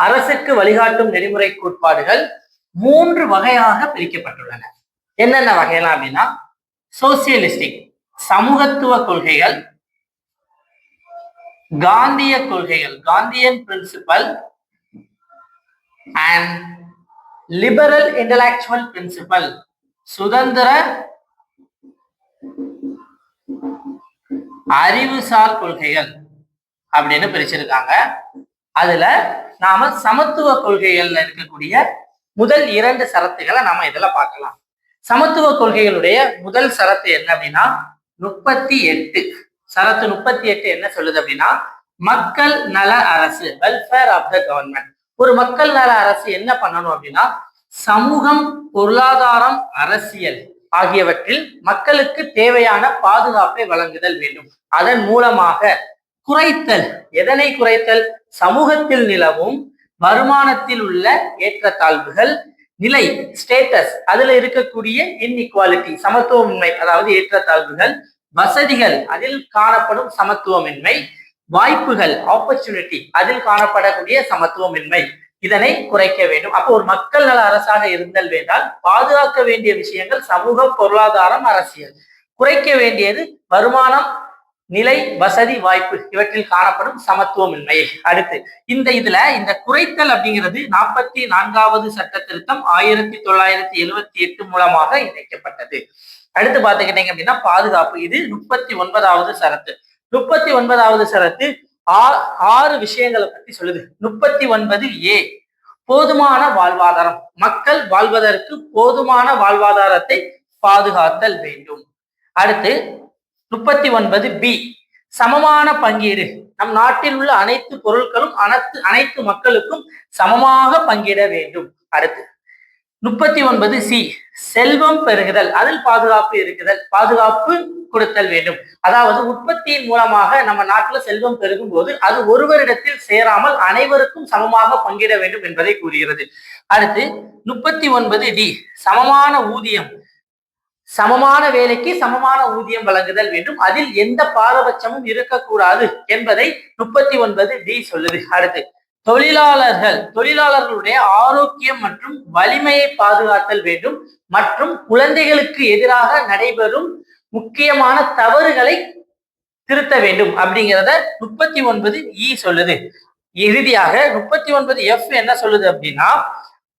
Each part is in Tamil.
அரசுக்கு வழிகாட்டும் நெறிமுறை கோட்பாடுகள் 3 வகையாக பிரிக்கப்பட்டுள்ளன. என்னென்ன வகையெல்லாம் அப்படின்னா, சோசியலிஸ்டிக் சமூகத்துவ கொள்கைகள், காந்திய கொள்கைகள் Gandhian principle and liberal intellectual principle சுதந்திர அறிவுசார் கொள்கைகள் அப்படின்னு பிரிச்சிருக்காங்க. அதுல நாம சமத்துவ கொள்கைகள்ல இருக்கக்கூடிய முதல் 2 சரத்துகளை நாம இதுல பார்க்கலாம். சமத்துவ கொள்கைகளுடைய முதல் சரத்து என்ன அப்படின்னா 38. சரத்து 38 என்ன சொல்லுது அப்படின்னா, மக்கள் நல அரசு, வெல்ஃபேர் ஆஃப் த கவர்மெண்ட். ஒரு மக்கள் நல அரசு என்ன பண்ணணும் அப்படின்னா, சமூகம், பொருளாதாரம், அரசியல் ஆகியவற்றில் மக்களுக்கு தேவையான பாதுகாப்பை வழங்குதல் வேண்டும். அதன் மூலமாக குறைத்தல், எதனை குறைத்தல்? சமூகத்தில் நிலவும் வருமானத்தில் உள்ள ஏற்றத்தாழ்வுகள், நிலை ஸ்டேட்டஸ், அதுல இருக்கக்கூடிய இன்இக்வாலிட்டி சமத்துவமின்மை, அதாவது ஏற்றத்தாழ்வுகள், வசதிகள் அதில் காணப்படும் சமத்துவமின்மை, வாய்ப்புகள் ஆப்பர்ச்சுனிட்டி அதில் காணப்படக்கூடிய சமத்துவமின்மை, இதனை குறைக்க வேண்டும். அப்போ ஒரு மக்கள் நல அரசாக இருந்தல் வேண்டால் பாதுகாக்க வேண்டிய விஷயங்கள் சமூகம், பொருளாதாரம், அரசியல். குறைக்க வேண்டியது வருமானம், நிலை, வசதி, வாய்ப்பு இவற்றில் காணப்படும் சமத்துவமின்மை. அடுத்து இந்த குறைத்தல் அப்படிங்கிறது 44வது சட்ட திருத்தம் 1978 மூலமாக இணைக்கப்பட்டது. அடுத்து பார்த்துக்கிட்டீங்க அப்படின்னா பாதுகாப்பு, இது 39வது சரத்து. 39வது சரத்து 6 விஷயங்களை பத்தி சொல்லுது. 39A போதுமான வாழ்வாதாரம், மக்கள் வாழ்வதற்கு போதுமான வாழ்வாதாரத்தை பாதுகாத்தல் வேண்டும். அடுத்து 39B சமமான பங்கீடு, நம் நாட்டில் உள்ள அனைத்து பொருட்களும் அனைத்து மக்களுக்கும் சமமாக பங்கிட வேண்டும். அடுத்து 39C செல்வம் பெருகுதல், அதில் பாதுகாப்பு இருக்குதல், பாதுகாப்பு கொடுத்தல் வேண்டும். அதாவது உற்பத்தியின் மூலமாக நம்ம நாட்டில் செல்வம் பெருகும் போது அது ஒருவரிடத்தில் சேராமல் அனைவருக்கும் சமமாக பங்கிட வேண்டும் என்பதை கூறுகிறது. அடுத்து 39D சமமான ஊதியம், சமமான வேலைக்கு சமமான ஊதியம் வழங்குதல் வேண்டும், அதில் எந்த பாரபட்சமும் இருக்கக்கூடாது என்பதை 39D சொல்லுது. அடுத்து தொழிலாளர்களுடைய ஆரோக்கியம் மற்றும் வலிமையை பாதுகாத்தல் வேண்டும் மற்றும் குழந்தைகளுக்கு எதிராக நடைபெறும் முக்கியமான தவறுகளை திருத்த வேண்டும் அப்படிங்கிறத 39E சொல்லுது. இறுதியாக 39F என்ன சொல்லுது அப்படின்னா,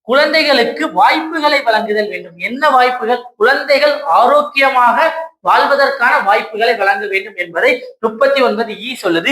குழந்தைகளுக்கு வாய்ப்புகளை வழங்குதல் வேண்டும். என்ன வாய்ப்புகள்? குழந்தைகள் ஆரோக்கியமாக வாழ்வதற்கான வாய்ப்புகளை வழங்க வேண்டும் என்பதை 39E சொல்லுது.